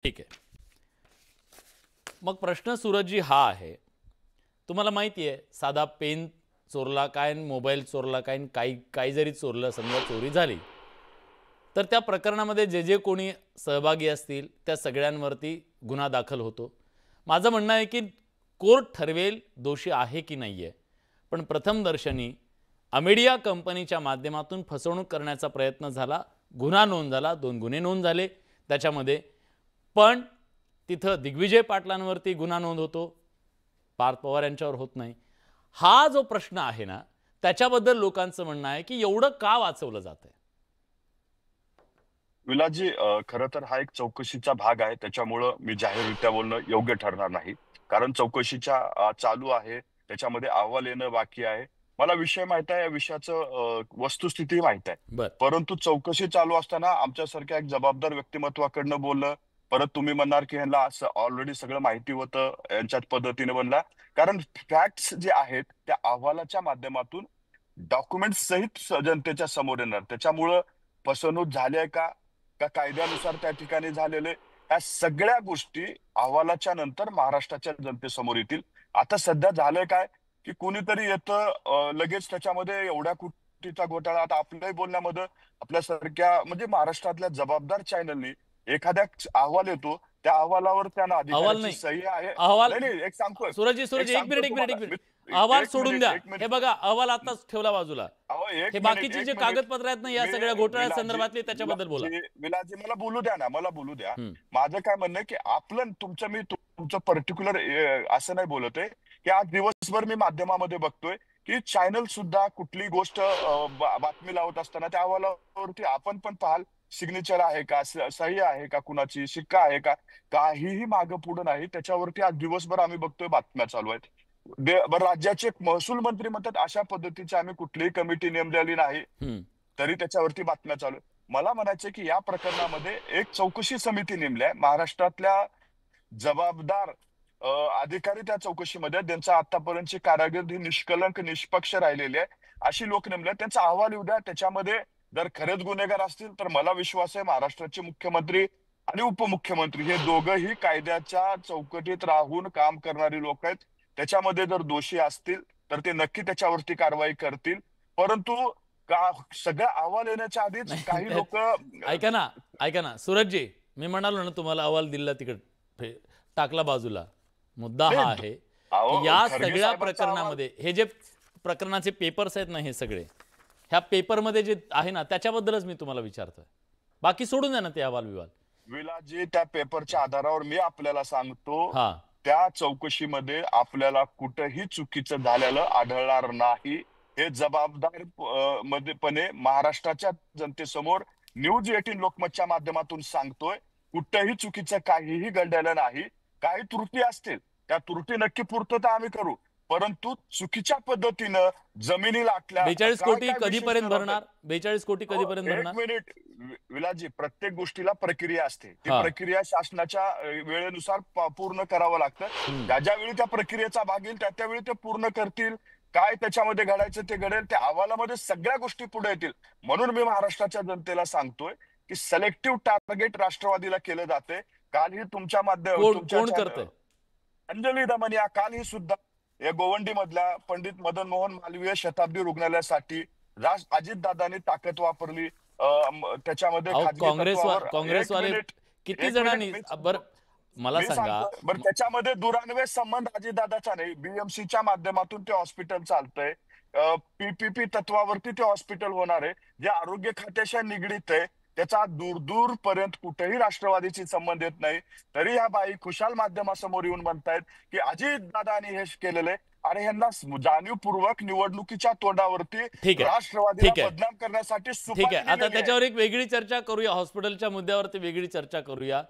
ठीक आहे. मग प्रश्न सूरजजी हा आहे, तुम्हाला माहिती आहे साधा पेन चोरला काय, मोबाईल चोरला काय, काही जरी चोरलं, समजा चोरी झाली, तर त्या प्रकरणामध्ये जे जे कोणी सहभागी असतील त्या सगळ्यांवरती गुन्हा दाखल होतो. माझं म्हणणं आहे की कोर्ट ठरवेल दोषी आहे की नाही आहे. पण प्रथमदर्शनी अमेडिया कंपनीच्या माध्यमातून फसवणूक करण्याचा प्रयत्न झाला, गुन्हा नोंद झाला, 2 गुन्हे नोंद झाले त्याच्यामध्ये. पण तिथं दिग्विजय पाटलांवरती गुन्हा नोंद होतो, पार्थ पवार यांच्यावर होत नाही. हा जो प्रश्न आहे ना, त्याच्याबद्दल लोकांचं म्हणणं आहे की एवढं का वाचवलं जातंय? विलासजी, खरं तर हा एक चौकशीचा भाग आहे. त्याच्यामुळं मी जाहीररित्या बोलणं योग्य ठरणार नाही. कारण चौकशीच्या चालू आहे. त्याच्यामध्ये अहवाल येणं बाकी आहे. मला विषय माहित आहे, या विषयाचं वस्तुस्थिती माहित आहे. बरं. परंतु चौकशी चालू असताना आमच्यासारख्या एक जबाबदार व्यक्तिमत्वाकडनं बोलणं, परत तुम्ही म्हणणार की ह्यांना असं ऑलरेडी सगळं माहिती होतं, यांच्याच पद्धतीने बनला. कारण फॅक्ट्स जे आहेत त्या अहवालाच्या माध्यमातून डॉक्युमेंट्स सहित जनतेच्या समोर येणार. त्याच्यामुळं फसवणूक झाली आहे का कायद्यानुसार त्या ठिकाणी झालेले, ह्या सगळ्या गोष्टी अहवालाच्या नंतर महाराष्ट्राच्या जनतेसमोर येतील. आता सध्या झालंय काय की कुणीतरी येतं लगेच त्याच्यामध्ये एवढ्या कोटीचा घोटाळा. आता आपल्याही बोलण्यामध्ये आपल्यासारख्या म्हणजे महाराष्ट्रातल्या जबाबदार चॅनलनी एखाद्या अहवाल येतो, त्या अहवालावर त्यांना अहवाल अधिकाऱ्याची नाही, सही आहे. अहवाल नाही नाही, एक सांगतोय सूरजजी एक मिनिट. अहवाल सोडून द्या. हे बघा, अहवाल आताच ठेवला बाजूला. हे बाकीची जे कागदपत्र आहेत ना या सगळ्या घोटाळ्या संदर्भातले, त्याच्याबद्दल बोला. विलासजी, मला बोलू द्या ना, मला बोलू द्या. माझं काय म्हणणं आहे की आपलं मी तुमचं पर्टिक्युलर असं नाही बोलत आहे की आज दिवसभर मी माध्यमामध्ये बघतोय की चॅनल सुद्धा कुठली गोष्ट बातमी लावत असताना त्या अहवालावरती आपण पण पाहाल सिग्नेचर आहे का, सही आहे का, कुणाची शिक्का आहे का, काहीही मागं पुढं नाही. त्याच्यावरती आज दिवसभर आम्ही बघतोय बातम्या चालू आहेत. राज्याचे महसूल मंत्री म्हणतात अशा पद्धतीची आम्ही कुठलीही कमिटी नेमलेली नाही, तरी त्याच्यावरती बातम्या चालू आहेत. मला म्हणायचं की या प्रकरणामध्ये एक चौकशी समिती नेमली आहे. महाराष्ट्रातल्या जबाबदार अधिकारी त्या चौकशीमध्ये, त्यांचा आतापर्यंतची कारकीर्द ही निष्कलंक निष्पक्ष राहिलेली आहे, अशी लोक नेमले. त्यांचा अहवाल येऊ द्या. त्याच्यामध्ये जर खरेच गुन्हेगार असतील तर मला विश्वास आहे महाराष्ट्राचे मुख्यमंत्री आणि उपमुख्यमंत्री हे दोघंही कायद्याच्या चौकटीत राहून काम करणारी लोक आहेत. त्याच्यामध्ये जर दोषी असतील तर ते नक्की त्याच्यावरती कारवाई करतील. परंतु सगळ्या अहवाल येण्याच्या आधीच काही लोक ऐका ना सूरजजी, मी म्हणालो ना तुम्हाला, अहवाल दिला तिकडे टाकला बाजूला. मुद्दा हा आहे की या सगळ्या प्रकरणामध्ये हे जे प्रकरणाचे पेपर्स आहेत ना, हे सगळे ह्या पेपरमध्ये जे आहे ना त्याच्याबद्दलच मी तुम्हाला विचारतोय. बाकी सोडून द्या ना ते अहवाल विवाद. विलासजी, त्या पेपरच्या आधारावर मी आपल्याला सांगतो, त्या चौकशीमध्ये आपल्याला कुठेही चुकीचं झालेलं आढळणार नाही. हे जबाबदार मध्येपणे महाराष्ट्राच्या जनतेसमोर न्यूज 18 लोकमतच्या माध्यमातून सांगतोय. कुठेही चुकीचं काहीही घडलेलं नाही. काही त्रुटी असतील त्या त्रुटी नक्की पूर्तता आम्ही करू, परंतु चुकीच्या पद्धतीनं जमिनी लाटल्या. 42 कोटी कधीपर्यंत भरणार? 42 कोटी कधीपर्यंत भरणार? एक मिनिट विलासजी, प्रत्येक गोष्टीला प्रक्रिया असते. ती प्रक्रिया शासनाच्या वेळेनुसार पूर्ण करावं लागतं. ज्यावेळी त्या प्रक्रियेचा भाग येईल त्यावेळी ते पूर्ण करतील. काय त्याच्यामध्ये घडायचं ते घडेल. त्या अहवालामध्ये सगळ्या गोष्टी पुढे येतील. म्हणून मी महाराष्ट्राच्या जनतेला सांगतोय की सिलेक्टिव्ह टार्गेट राष्ट्रवादीला केलं जाते. कालही तुमच्या माध्यमातून अंजली दमनिया, कालही सुद्धा या गोवंडी मधल्या पंडित मदन मोहन मालवीय शताब्दी रुग्णालयासाठी अजितदादांनी ताकद वापरली. त्याच्यामध्ये काँग्रेसवाले किती जणांनी, मला सांगा बरं, त्याच्यामध्ये दुरान्वय संबंध अजितदादाचा नाही. बीएमसीच्या माध्यमातून ते हॉस्पिटल चालतंय. पीपीपी तत्वावरती ते हॉस्पिटल होणार आहे. जे आरोग्य खात्याशी निगडीत आहे त्याचा दूर पर्यंत कुठेही राष्ट्रवादीशी संबंध येत नाही. तरी ह्या बाई खुशाल माध्यमासमोर येऊन म्हणतायत की अजितदादांनी हे केलेलं आहे. अरे ह्यांना जाणीवपूर्वक निवडणुकीच्या तोंडावरती राष्ट्रवादीला बदनाम करण्यासाठी. ठीक आहे, आता त्याच्यावर एक वेगळी चर्चा करूया. हॉस्पिटलच्या मुद्द्यावरती वेगळी चर्चा करूया.